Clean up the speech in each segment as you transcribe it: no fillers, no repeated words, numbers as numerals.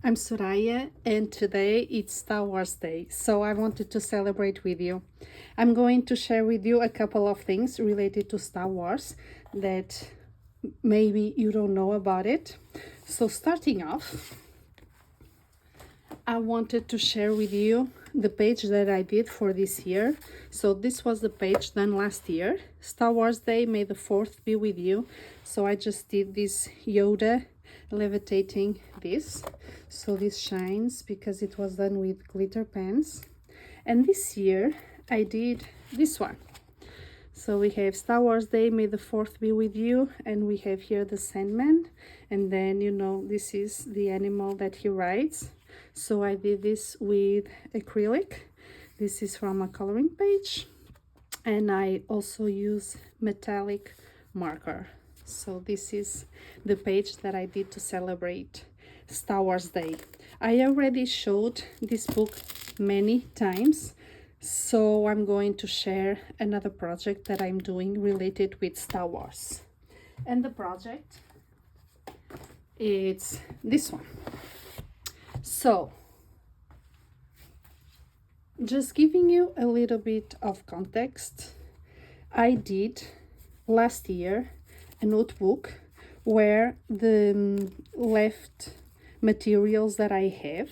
I'm Soraya, and today it's Star Wars Day, so I wanted to celebrate with you. I'm going to share with you a couple of things related to Star Wars that maybe you don't know about it. So starting off, I wanted to share with you the page that I did for this year. So this was the page done last year. Star Wars Day, May the 4th be with you. So I just did this Yoda levitating this. So this shines because it was done with glitter pens. And this year I did this one. So we have Star Wars Day, May the 4th be with you, and we have here the Sandman, and then this is the animal that he rides. So I did this with acrylic. This is from a coloring page, and I also use metallic marker. So this is the page that I did to celebrate Star Wars Day. I already showed this book many times, so I'm going to share another project that I'm doing related with Star Wars. And the project is this one. So, just giving you a little bit of context, I did last year a notebook where the left materials that I have,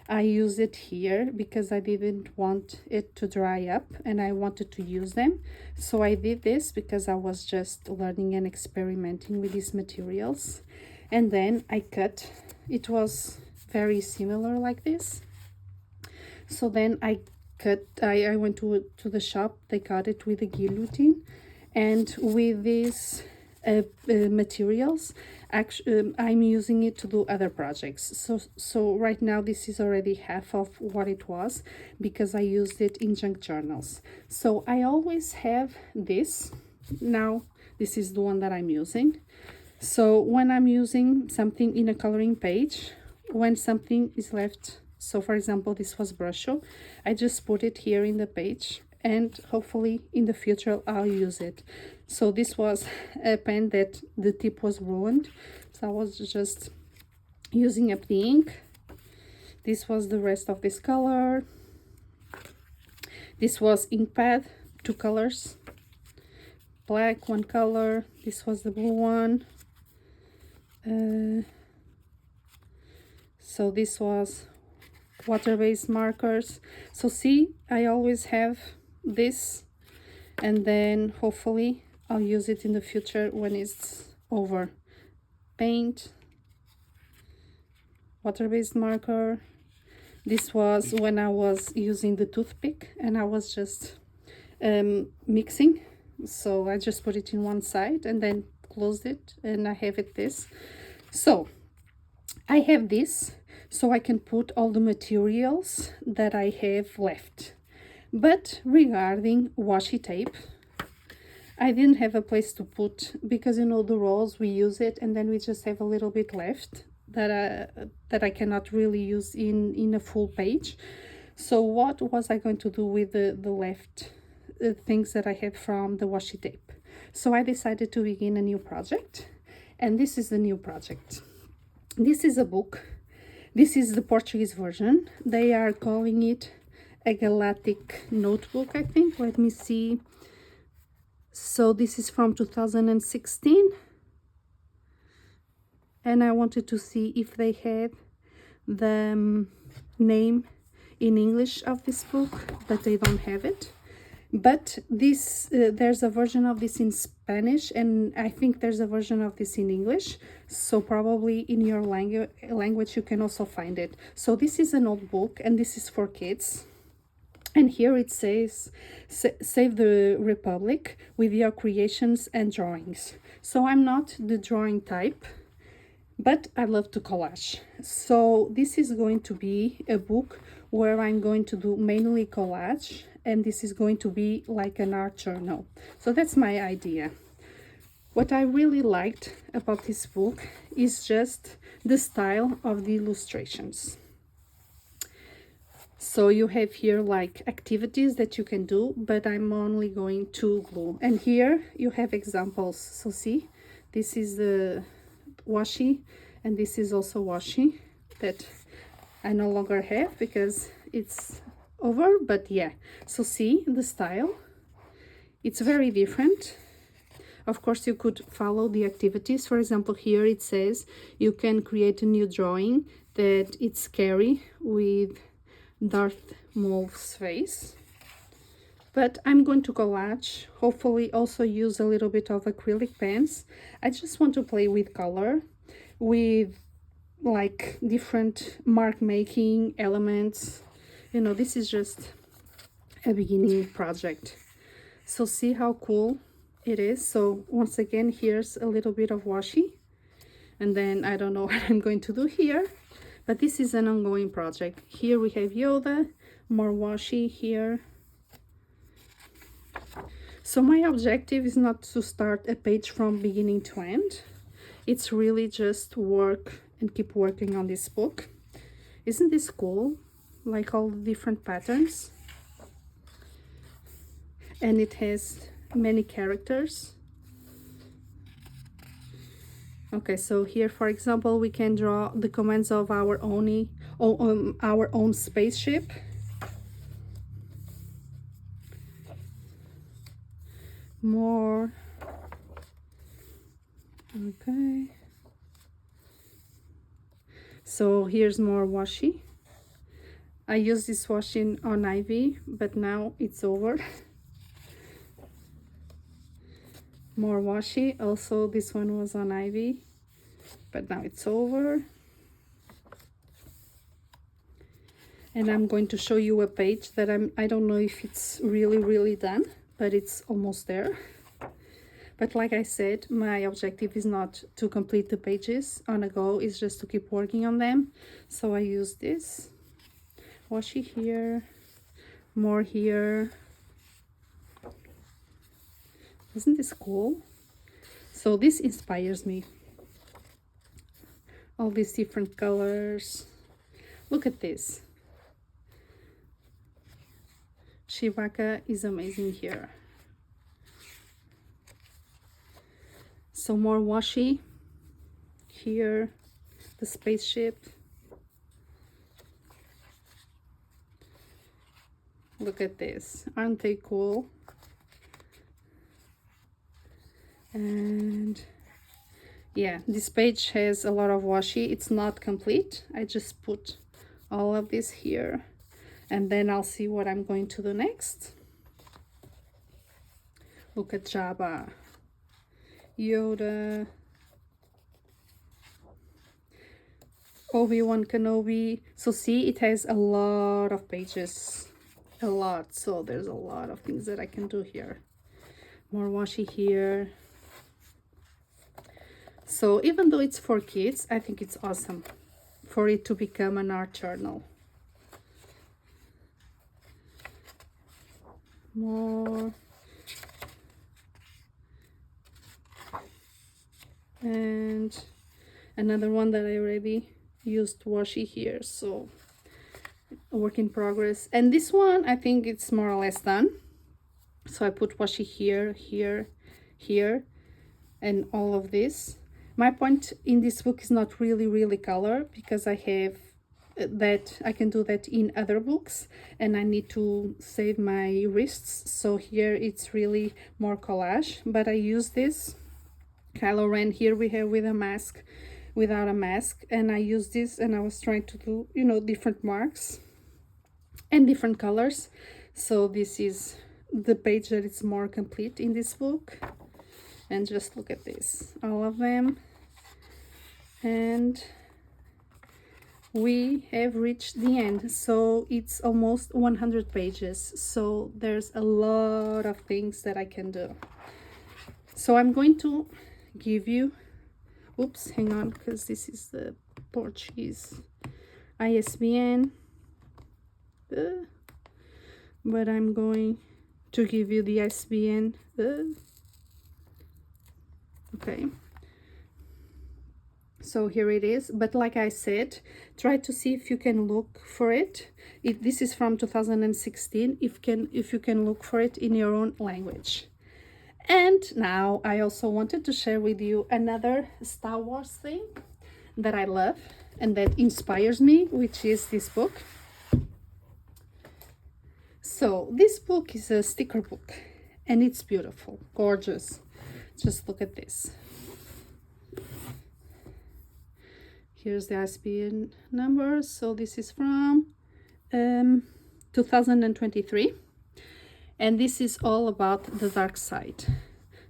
I use it here because I didn't want it to dry up and I wanted to use them. So I did this because I was just learning and experimenting with these materials. And then I cut, it was very similar like this. So then I went to the shop, they cut it with a guillotine, and with these materials, actually I'm using it to do other projects. So right now this is already half of what it was because I used it in junk journals. So I always have this. Now this is the one that I'm using. So when I'm using something in a coloring page, when something is left, so for example this was brusho, I just put it here in the page and hopefully in the future I'll use it. So this was a pen that the tip was ruined, so I was just using up the ink. This was the rest of this color. This was ink pad, 2 colors, black, 1 color. This was the blue one. So this was water-based markers. So see, I always have this, and then hopefully I'll use it in the future when it's over. Paint, water-based marker. This was when I was using the toothpick and I was just mixing. So I just put it in one side and then closed it, and I have it this. So I have this so I can put all the materials that I have left. But regarding washi tape, I didn't have a place to put, because the rolls, we use it and then we just have a little bit left that I cannot really use in a full page. So what was I going to do with the left things that I had from the washi tape? So I decided to begin a new project, and this is the new project. This is a book. This is the Portuguese version. They are calling it a galactic notebook, I think. Let me see. So this is from 2016. And I wanted to see if they had the name in English of this book, but they don't have it. But this there's a version of this in Spanish, and I think there's a version of this in English, so probably in your language you can also find it. So this is an old book, and this is for kids, and here it says save the Republic with your creations and drawings. So I'm not the drawing type, but I love to collage. So this is going to be a book where I'm going to do mainly collage, and this is going to be like an art journal. So that's my idea. What I really liked about this book is just the style of the illustrations. So you have here like activities that you can do, but I'm only going to glue. And here you have examples. So see, this is the washi, and this is also washi. that I no longer have because it's over. But yeah, so see the style, it's very different. Of course, you could follow the activities. For example, here it says you can create a new drawing that it's scary with Darth Maul's face. But I'm going to collage, hopefully also use a little bit of acrylic paints. I just want to play with color, with like different mark making elements. You know, this is just a beginning project. So see how cool it is. So once again, here's a little bit of washi, and then I don't know what I'm going to do here, but this is an ongoing project. Here we have Yoda, more washi here. So my objective is not to start a page from beginning to end. It's really just work and keep working on this book. Isn't this cool? Like all the different patterns. And it has many characters. Okay, so here, for example, we can draw the commands of our own spaceship. More. Okay. So here's more washi. I used this washi on Ivy, but now it's over. More washi. Also, this one was on Ivy, but now it's over. And I'm going to show you a page that I don't know if it's really done, but it's almost there. But like I said, my objective is not to complete the pages on a go, it's just to keep working on them. So I use this washi here, more here. Isn't this cool? So this inspires me. All these different colors. Look at this. Chewbacca is amazing here. So more washi here, the spaceship. Look at this, aren't they cool? And yeah, this page has a lot of washi. It's not complete. I just put all of this here, and then I'll see what I'm going to do next. Look at Jabba, Yoda, Obi-Wan Kenobi. So see, it has a lot of pages, a lot. So there's a lot of things that I can do here. More washi here. So even though it's for kids, I think it's awesome for it to become an art journal. More. And another one that I already used washi here, so a work in progress. And this one, I think it's more or less done. So I put washi here, here, here, and all of this. My point in this book is not really color, because I have that I can do that in other books and I need to save my wrists. So here it's really more collage, but I use this Kylo Ren. Here we have with a mask, without a mask, and I use this, and I was trying to do, you know, different marks and different colors. So this is the page that is more complete in this book. And just look at this, all of them. And we have reached the end. So it's almost 100 pages. So there's a lot of things that I can do. So I'm going to give you, oops, hang on, because this is the Portuguese ISBN. But I'm going to give you the ISBN. Okay. So here it is, but like I said, try to see if you can look for it. This is from 2016, if you can look for it in your own language. And now I also wanted to share with you another Star Wars thing that I love. and that inspires me, which is this book. So this book is a sticker book, and it's beautiful, gorgeous. Just look at this. Here's the ISBN number. So this is from 2023, and this is all about the dark side.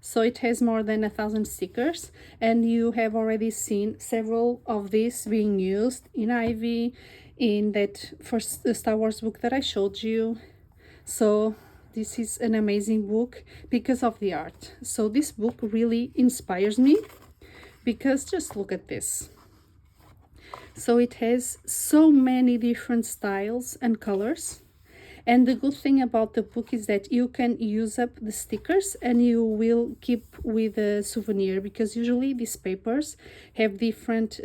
So it has more than 1,000 stickers, and you have already seen several of these being used in Ivy, in that first Star Wars book that I showed you. So this is an amazing book because of the art. So this book really inspires me, because just look at this. So it has so many different styles and colors. And the good thing about the book is that you can use up the stickers and you will keep with a souvenir, because usually these papers have different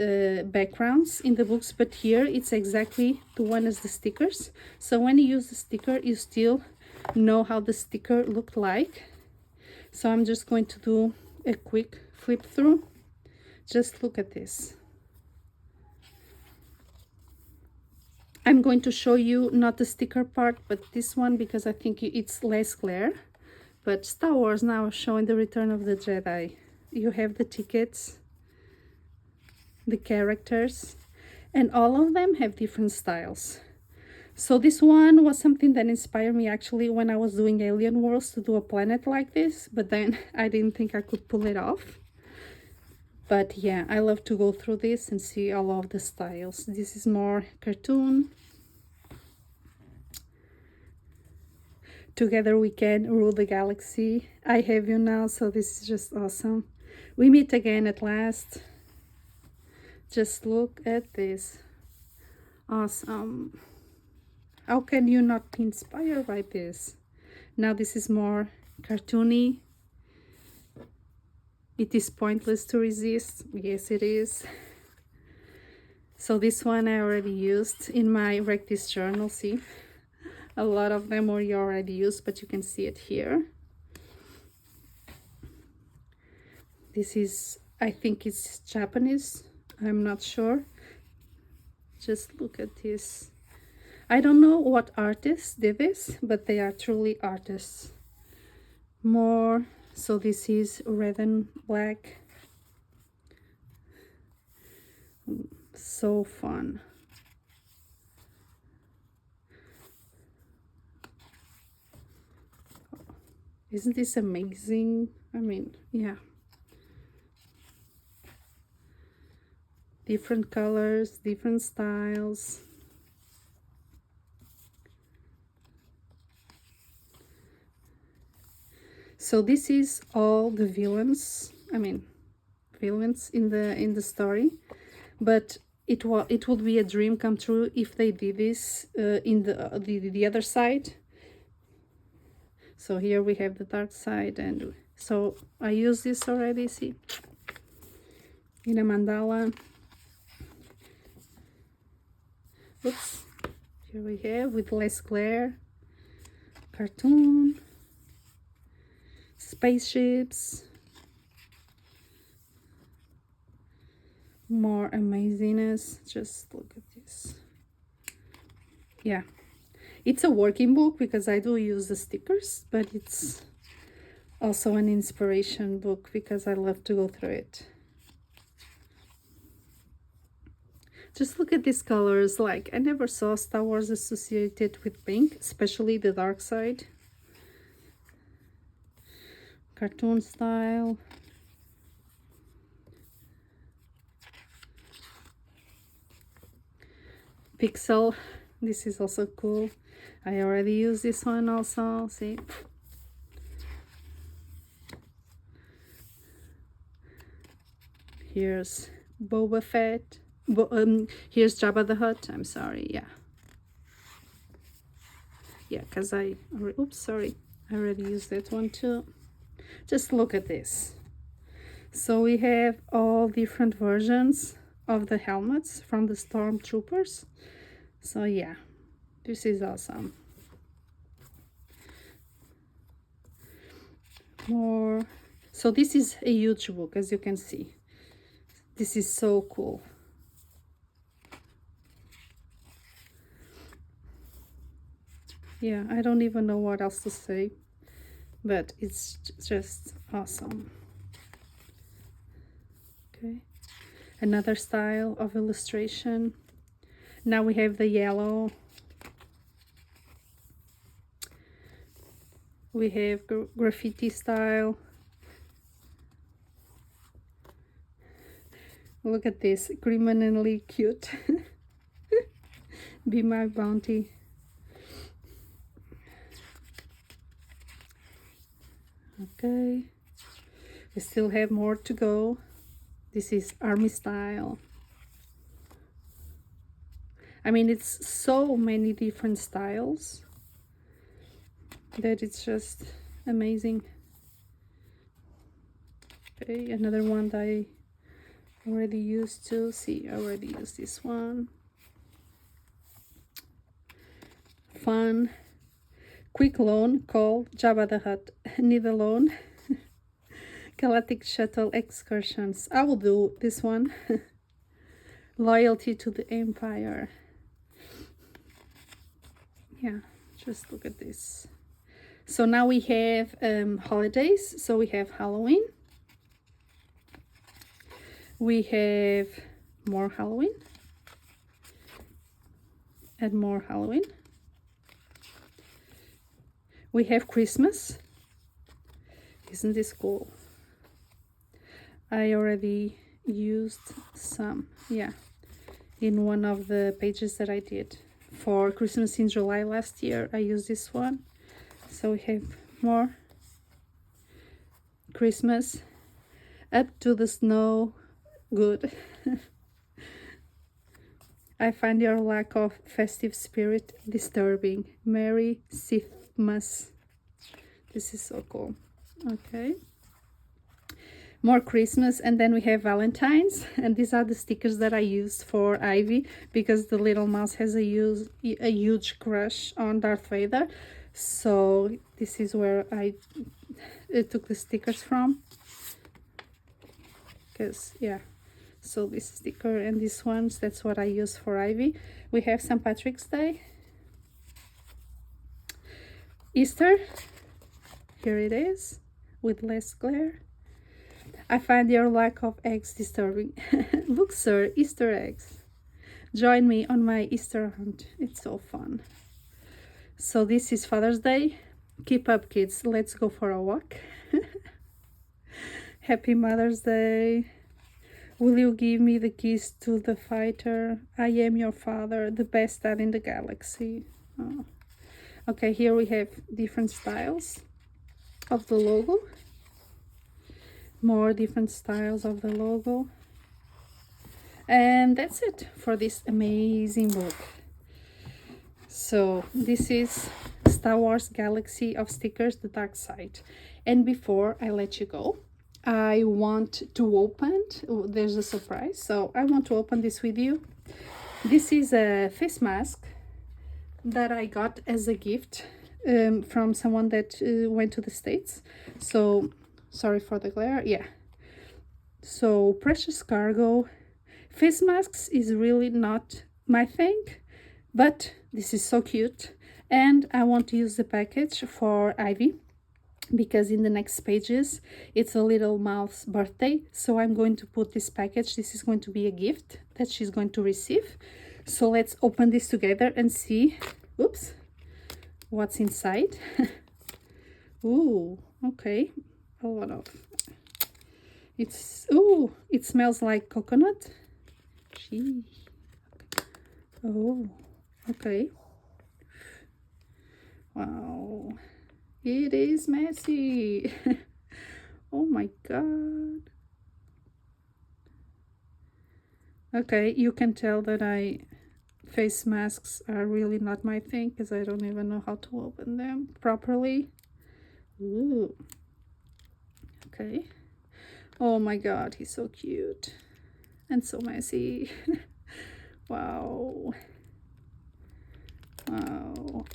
backgrounds in the books, but here it's exactly the one as the stickers. So when you use the sticker, you still know how the sticker looked like. So I'm just going to do a quick flip through. Just look at this. I'm going to show you not the sticker part, but this one, because I think it's less glare. But Star Wars now showing the Return of the Jedi. You have the tickets, the characters, and all of them have different styles. So this one was something that inspired me actually when I was doing Alien Worlds, to do a planet like this, but then I didn't think I could pull it off. But yeah, I love to go through this and see all of the styles. This is more cartoon. Together we can rule the galaxy. I have you now, so this is just awesome. We meet again at last. Just look at this. Awesome. How can you not be inspired by this? Now this is more cartoony. It is pointless to resist. Yes, it is. So this one I already used in my Wreck This journal. See, a lot of them were already used, but you can see it here. This is, I think it's Japanese. I'm not sure. Just look at this. I don't know what artists did this, but they are truly artists. More. So this is red and black. So fun. Isn't this amazing? I mean, yeah. Different colors, different styles. So this is all the villains. I mean, villains in the story, but it would be a dream come true if they did this in the other side. So here we have the dark side, and so I use this already. See, in a mandala. Oops. Here we have with less glare. Cartoon. Spaceships. More amazingness. Just look at this. Yeah, it's a working book because I do use the stickers, but it's also an inspiration book because I love to go through it. Just look at these colors. Like, I never saw Star Wars associated with pink, especially the dark side. Cartoon style. Pixel. This is also cool. I already used this one also. See? Here's Boba Fett. Here's Jabba the Hutt. I'm sorry. Yeah. Yeah, because oops, sorry. I already used that one too. Just look at this. So we have all different versions of the helmets from the stormtroopers. So yeah, this is awesome. More. So this is a huge book, as you can see. This is so cool. yeah, I don't even know what else to say, but it's just awesome. Okay, another style of illustration. Now we have the yellow. We have graffiti style. Look at this, criminally cute. Be my bounty. Okay, we still have more to go. This is army style. I mean, it's so many different styles that it's just amazing. Okay, another one that I already used to see. I already used this one. Fun. Quick loan, call Jabba the Hutt. Need a loan. Galactic shuttle excursions. I will do this one. Loyalty to the Empire. Yeah, just look at this. So now we have holidays. So we have Halloween. We have more Halloween. And more Halloween. We have Christmas. Isn't this cool? I already used some, yeah, in one of the pages that I did for Christmas in July last year. I used this one. So we have more Christmas. Up to the snow. Good. I find your lack of festive spirit disturbing. Merry Sithmas. This is so cool. Okay. More Christmas, and then we have Valentine's, and these are the stickers that I used for Ivy because the little mouse has a huge crush on Darth Vader. So this is where I took the stickers from. Because, yeah. So this sticker and these ones, that's what I use for Ivy. We have St. Patrick's Day. Easter. Here it is, with less glare. I find your lack of eggs disturbing. Look, sir, Easter eggs. Join me on my Easter hunt. It's so fun. So this is Father's Day. Keep up, kids. Let's go for a walk. Happy Mother's Day. Will you give me the keys to the fighter? I am your father, the best dad in the galaxy. Oh. Okay, here we have different styles of the logo. More different styles of the logo. And that's it for this amazing book. So this is Star Wars Galaxy of Stickers, the Dark Side. And before I let you go, I want to open, there's a surprise, so I want to open this with you. This is a face mask that I got as a gift from someone that went to the States. So, sorry for the glare, yeah. So, precious cargo. Face masks is really not my thing, but this is so cute. And I want to use the package for Ivy, because in the next pages it's a little mouth's birthday, so I'm going to put this package. This is going to be a gift that she's going to receive. So let's open this together and see, oops, what's inside. Ooh, okay, a lot of, it's, ooh, it smells like coconut. Gee. Oh, okay. Wow. It is messy. Oh my god. Okay, you can tell that face masks are really not my thing because I don't even know how to open them properly. Ooh. Okay. Oh my god, he's so cute and so messy. Wow. Wow.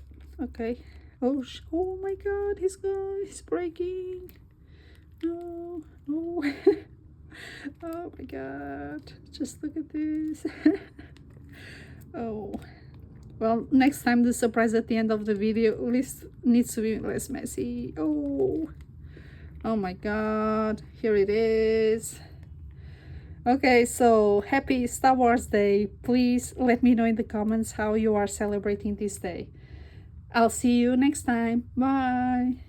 Okay. Oh my god, he's gone. He's breaking. No, no. Oh my god. Just look at this. Oh. Well, next time the surprise at the end of the video list needs to be less messy. Oh my god, here it is. Okay, so happy Star Wars Day. Please let me know in the comments how you are celebrating this day. I'll see you next time. Bye.